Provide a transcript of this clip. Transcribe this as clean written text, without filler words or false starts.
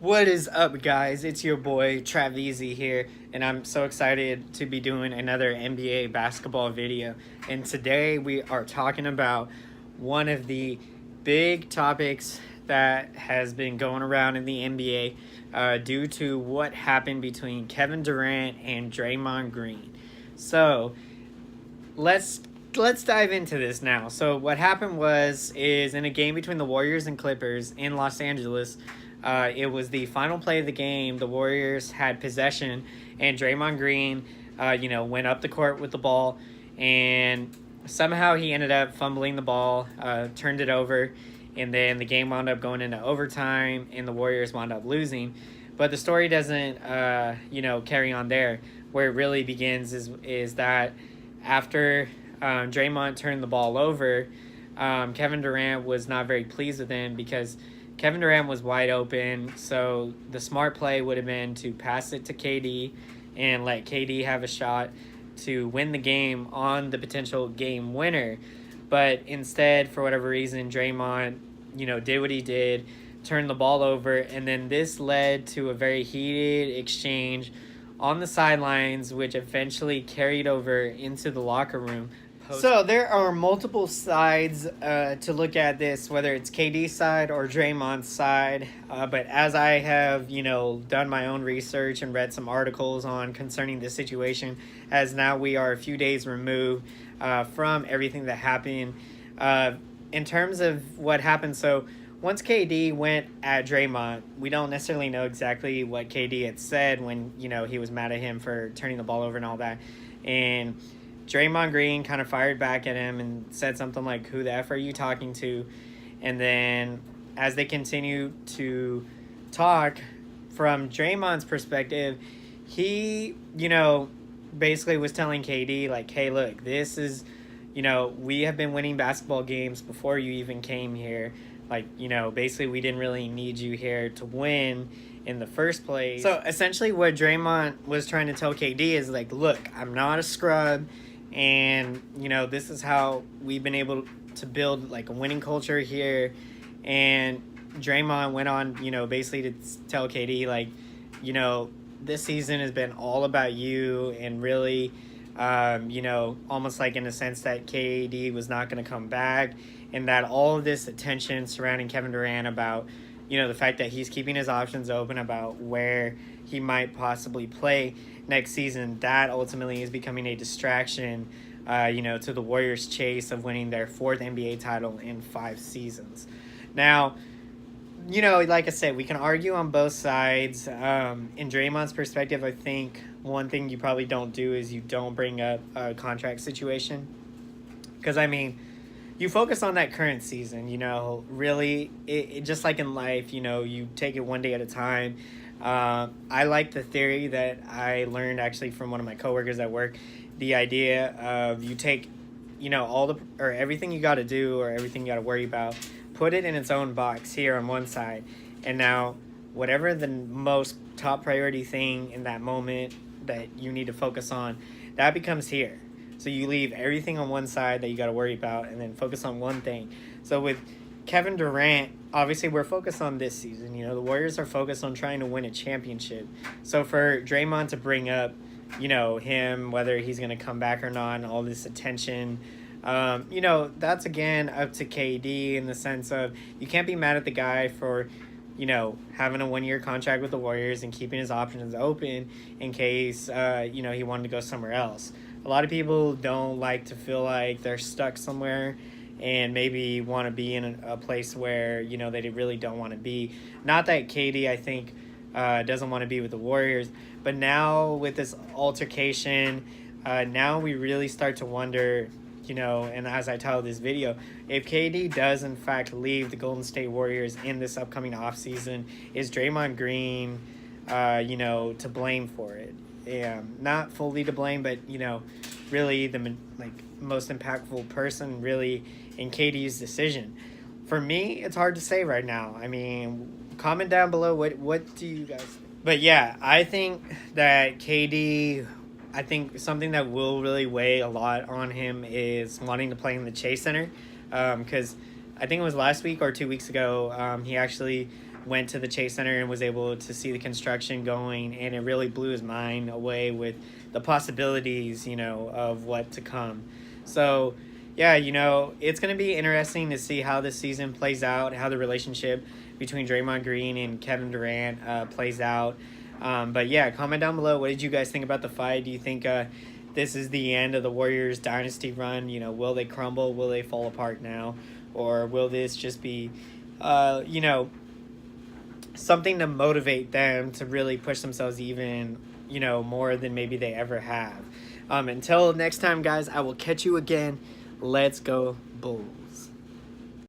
What is up, guys? It's your boy Traveezy here, and I'm so excited to be doing another NBA basketball video. And today we are talking about one of the big topics that has been going around in the NBA due to what happened between Kevin Durant and Draymond Green. So let's dive into this now. So what happened is in a game between the Warriors and Clippers in Los Angeles. It was the final play of the game. The Warriors had possession, and Draymond Green, went up the court with the ball, and somehow he ended up fumbling the ball, turned it over, and then the game wound up going into overtime, and the Warriors wound up losing. But the story doesn't, carry on there. Where it really begins is that after Draymond turned the ball over, Kevin Durant was not very pleased with him because Kevin Durant was wide open, so the smart play would have been to pass it to KD and let KD have a shot to win the game on the potential game winner. But instead, for whatever reason, Draymond, did what he did, turned the ball over, and then this led to a very heated exchange on the sidelines, which eventually carried over into the locker room. So there are multiple sides to look at this, whether it's KD's side or Draymond's side. But as I have, done my own research and read some articles on concerning this situation, as now we are a few days removed from everything that happened. In terms of what happened, so once KD went at Draymond, we don't necessarily know exactly what KD had said when, he was mad at him for turning the ball over and all that. And Draymond Green kind of fired back at him and said something like, "Who the F are you talking to?" And then as they continued to talk, from Draymond's perspective, he, basically was telling KD, like, "Hey, look, this is, we have been winning basketball games before you even came here. Like, basically we didn't really need you here to win in the first place." So essentially what Draymond was trying to tell KD is like, "Look, I'm not a scrub. And, this is how we've been able to build, like, a winning culture here." And Draymond went on, basically to tell KD, like, this season has been all about you. And really, almost like in a sense that KD was not going to come back. And that all of this attention surrounding Kevin Durant about, the fact that he's keeping his options open about where he might possibly play next season, that ultimately is becoming a distraction, to the Warriors' chase of winning their fourth NBA title in 5 seasons. Now, like I said, we can argue on both sides. In Draymond's perspective, I think one thing you probably don't do is you don't bring up a contract situation. Because, you focus on that current season, really, it just like in life, you take it one day at a time. I like the theory that I learned actually from one of my coworkers at work, the idea of you take, everything you got to do or everything you got to worry about, put it in its own box here on one side. And now whatever the most top priority thing in that moment that you need to focus on, that becomes here. So you leave everything on one side that you got to worry about and then focus on one thing. So with Kevin Durant, obviously we're focused on this season. The Warriors are focused on trying to win a championship. So for Draymond to bring up, him, whether he's going to come back or not, and all this attention, that's again up to KD in the sense of you can't be mad at the guy for, having a 1-year contract with the Warriors and keeping his options open in case, he wanted to go somewhere else. A lot of people don't like to feel like they're stuck somewhere and maybe want to be in a place where, they really don't want to be. Not that KD, I think, doesn't want to be with the Warriors, but now with this altercation, now we really start to wonder, and as I titled this video, if KD does in fact leave the Golden State Warriors in this upcoming offseason, is Draymond Green, to blame for it? Yeah, not fully to blame, but, really the most impactful person really in KD's decision. For me, it's hard to say right now. Comment down below what do you guys think? But yeah, I think that KD, I think something that will really weigh a lot on him is wanting to play in the Chase Center, because I think it was last week or 2 weeks ago, he actually went to the Chase Center and was able to see the construction going, and it really blew his mind away with the possibilities, of what to come. So, yeah, it's going to be interesting to see how this season plays out, how the relationship between Draymond Green and Kevin Durant plays out. But yeah, comment down below. What did you guys think about the fight? Do you think this is the end of the Warriors dynasty run? Will they crumble? Will they fall apart now? Or will this just be, something to motivate them to really push themselves even, more than maybe they ever have? Until next time, guys, I will catch you again. Let's go Bulls.